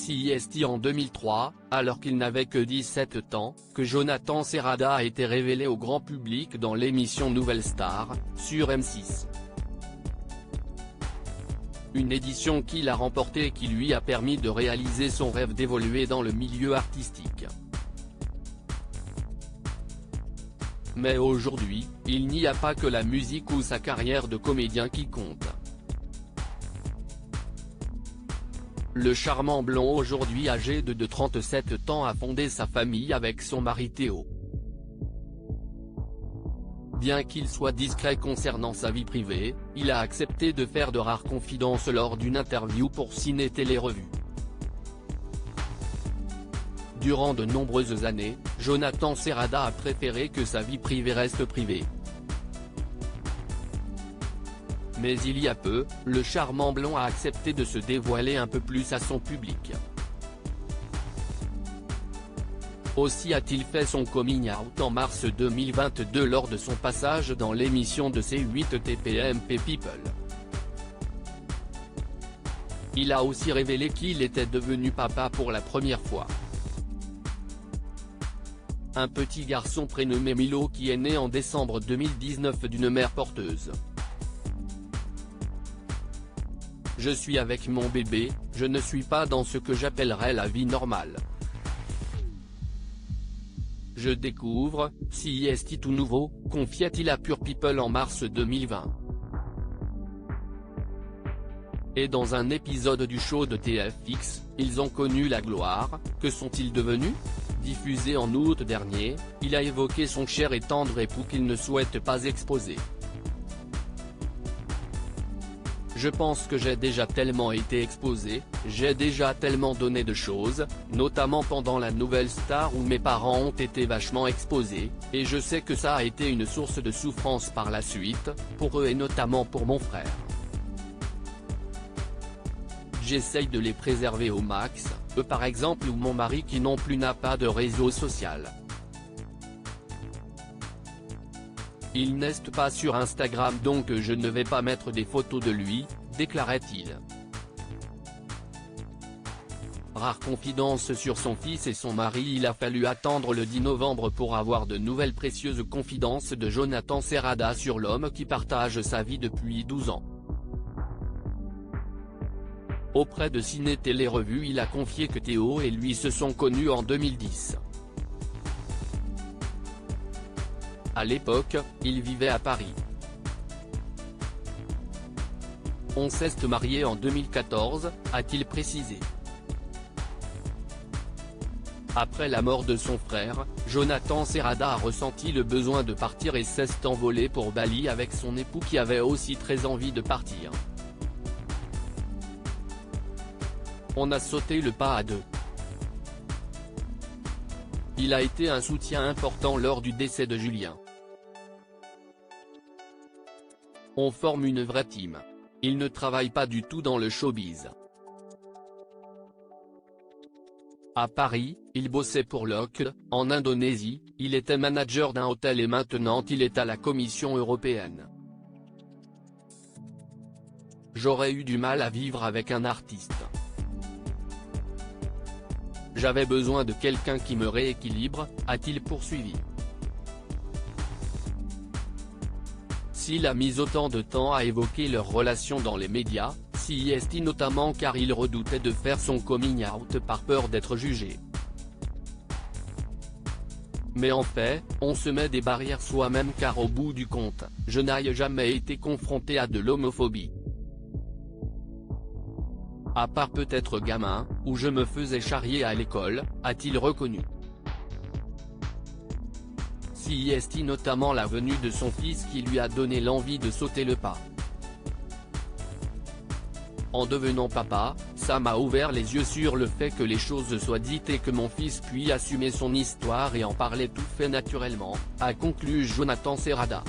CIST en 2003, alors qu'il n'avait que 17 ans, que Jonathan Serrada a été révélé au grand public dans l'émission Nouvelle Star, sur M6. Une édition qu'il a remportée et qui lui a permis de réaliser son rêve d'évoluer dans le milieu artistique. Mais aujourd'hui, il n'y a pas que la musique ou sa carrière de comédien qui compte. Le charmant blond aujourd'hui âgé de 37 ans a fondé sa famille avec son mari Théo. Bien qu'il soit discret concernant sa vie privée, il a accepté de faire de rares confidences lors d'une interview pour Ciné Télé Revue. Durant de nombreuses années, Jonathan Serrada a préféré que sa vie privée reste privée. Mais il y a peu, le charmant blond a accepté de se dévoiler un peu plus à son public. Aussi a-t-il fait son coming out en mars 2022 lors de son passage dans l'émission de C8 TPMP People. Il a aussi révélé qu'il était devenu papa pour la première fois. Un petit garçon prénommé Milo qui est né en décembre 2019 d'une mère porteuse. Je suis avec mon bébé, je ne suis pas dans ce que j'appellerais la vie normale. Je découvre, CIST tout nouveau, confia-t-il à Pure People en mars 2020. Et dans un épisode du show de TFX, ils ont connu la gloire, que sont-ils devenus ? Diffusé en août dernier, il a évoqué son cher et tendre époux qu'il ne souhaite pas exposer. Je pense que j'ai déjà tellement été exposé, j'ai déjà tellement donné de choses, notamment pendant la Nouvelle Star où mes parents ont été vachement exposés, et je sais que ça a été une source de souffrance par la suite, pour eux et notamment pour mon frère. J'essaye de les préserver au max, eux par exemple ou mon mari qui non plus n'a pas de réseau social. Il n'est pas sur Instagram donc je ne vais pas mettre des photos de lui, déclarait-il. Rare confidence sur son fils et son mari. Il a fallu attendre le 10 novembre pour avoir de nouvelles précieuses confidences de Jonathan Serrada sur l'homme qui partage sa vie depuis 12 ans. Auprès de Ciné Télé Revue, il a confié que Théo et lui se sont connus en 2010. À l'époque, il vivait à Paris. On s'est marié en 2014, a-t-il précisé. Après la mort de son frère, Jonathan Serrada a ressenti le besoin de partir et s'est envolé pour Bali avec son époux qui avait aussi très envie de partir. On a sauté le pas à deux. Il a été un soutien important lors du décès de Julien. On forme une vraie team. Il ne travaille pas du tout dans le showbiz. À Paris, il bossait pour Lockheed, en Indonésie, il était manager d'un hôtel et maintenant il est à la Commission européenne. J'aurais eu du mal à vivre avec un artiste. J'avais besoin de quelqu'un qui me rééquilibre, a-t-il poursuivi. S'il a mis autant de temps à évoquer leur relation dans les médias, CIST notamment car il redoutait de faire son coming out par peur d'être jugé. Mais en fait, on se met des barrières soi-même car au bout du compte, je n'ai jamais été confronté à de l'homophobie. À part peut-être gamin, où je me faisais charrier à l'école, a-t-il reconnu. CIST notamment la venue de son fils qui lui a donné l'envie de sauter le pas. En devenant papa, ça m'a ouvert les yeux sur le fait que les choses soient dites et que mon fils puisse assumer son histoire et en parler tout fait naturellement, a conclu Jonathan Serrada.